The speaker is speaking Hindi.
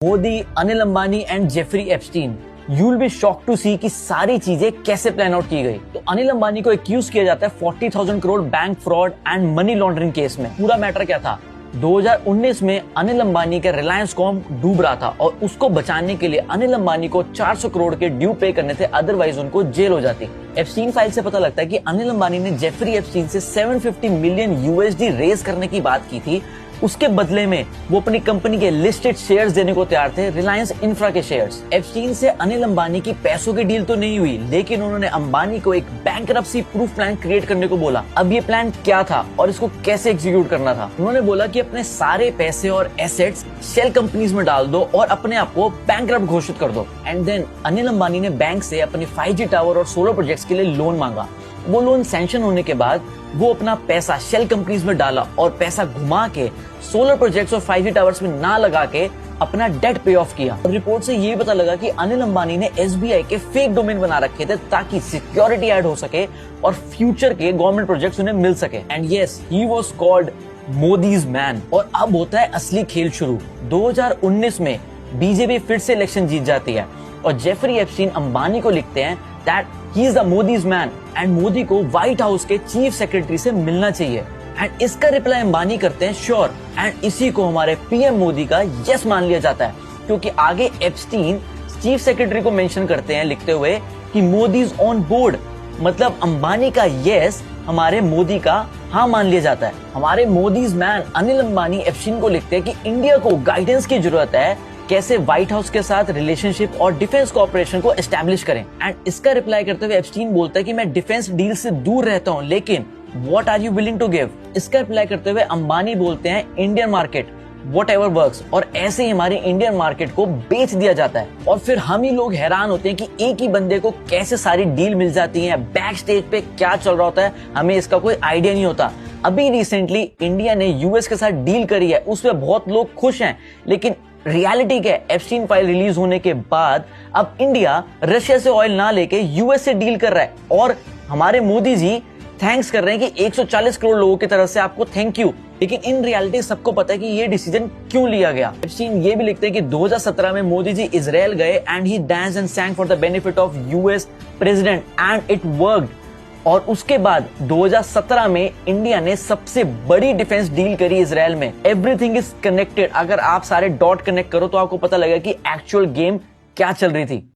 Modi, Anil Ambani and Jeffrey Epstein. You will be shock to see कि सारी चीजें कैसे प्लान आउट की गई। तो अनिल अंबानी को एक्यूज किया जाता है 40,000 crore bank fraud and money laundering case में। पूरा मैटर क्या था, 2019 में अनिल अंबानी के रिलायंस कॉम डूब रहा था और उसको बचाने के लिए अनिल अंबानी को 400 करोड़ के ड्यू पे करने थे, अदरवाइज उनको जेल हो जाती। एप्स्टीन फाइल से पता लगता है कि अनिल अंबानी ने जेफरी एप्स्टीन से 750 मिलियन यूएसडी रेज करने की बात की थी। उसके बदले में वो अपनी कंपनी के लिस्टेड शेयर्स देने को तैयार थे, रिलायंस इंफ्रा के शेयर्स। एप्स्टीन से अनिल अंबानी की पैसों की डील तो नहीं हुई, लेकिन उन्होंने अंबानी को एक बैंकरप्सी प्रूफ प्लान क्रिएट करने को बोला। अब ये प्लान क्या था और इसको कैसे एग्जीक्यूट करना था? उन्होंने बोला कि अपने सारे पैसे और एसेट्स शेल कंपनीज में डाल दो और अपने आप को बैंकरप्ट घोषित कर दो। एंड देन अनिल अंबानी ने बैंक से अपने 5G टावर और सोलर प्रोजेक्ट्स के लिए लोन मांगा। वो लोन सैंक्शन होने के बाद वो अपना पैसा शेल कंपनीज में डाला और पैसा घुमा के सोलर प्रोजेक्ट्स और 5G टावर्स में ना लगा के अपना डेट पे ऑफ किया। रिपोर्ट से ये पता लगा कि अनिल अंबानी ने SBI के फेक डोमेन बना रखे थे ताकि सिक्योरिटी ऐड हो सके और फ्यूचर के गवर्नमेंट प्रोजेक्ट्स उन्हें मिल सके। And yes, he was called Modi's man. और अब होता है असली खेल शुरू। 2019 में बीजेपी फिर से इलेक्शन जीत जाती है और जेफरी एप्स्टीन अंबानी को लिखते हैं that he is the Modi's man and Modi को व्हाइट हाउस के चीफ सेक्रेटरी से मिलना चाहिए। एंड इसका रिप्लाई अंबानी करते हैं श्योर, एंड इसी को हमारे पीएम मोदी का यस मान लिया जाता है, क्योंकि आगे एप्स्टीन चीफ सेक्रेटरी को मेंशन करते हैं लिखते हुए कि मोदी इज ऑन बोर्ड। मतलब अंबानी का यस हमारे मोदी का हाँ मान लिया जाता है। हमारे मोदीज मैन अनिल अंबानी एप्स्टीन को लिखते हैं कि इंडिया को गाइडेंस की जरूरत है कैसे व्हाइट हाउस के साथ रिलेशनशिप और डिफेंस कोऑपरेशन को एस्टैब्लिश करें। एंड इसका रिप्लाई करते हुए एप्स्टीन बोलता है कि मैं डिफेंस डील से दूर रहता हूं, लेकिन what are you willing to give? इसका रिप्लाई करते हुए अंबानी बोलते हैं इंडियन मार्केट व्हाटएवर वर्क्स, और ऐसे ही हमारी इंडियन मार्केट को बेच दिया जाता है। और फिर हम ही लोग हैरान होते हैं कि एक ही बंदे को कैसे सारी डील मिल जाती है, बैक स्टेज पे क्या चल रहा होता है हमें इसका कोई आइडिया नहीं होता। अभी रिसेंटली इंडिया ने यूएस के साथ डील करी है, उसमें बहुत लोग खुश हैं, लेकिन रियलिटी क्या है, एप्स्टीन फाइल रिलीज होने के बाद अब इंडिया रशिया से ऑयल ना लेके यूएस से डील कर रहा है और हमारे मोदी जी थैंक्स कर रहे हैं कि 140 करोड़ लोगों की तरफ से आपको थैंक यू। लेकिन इन रियलिटी सबको पता है कि ये डिसीजन क्यों लिया गया। एप्स्टीन ये भी लिखते हैं कि 2017 में मोदी जी इजराइल गए and he dance and सैंग for the benefit of US president and it worked. और उसके बाद 2017 में इंडिया ने सबसे बड़ी डिफेंस डील करी इजराइल में। Everything is connected. अगर आप सारे डॉट कनेक्ट करो तो आपको पता लगेगा कि एक्चुअल गेम क्या चल रही थी।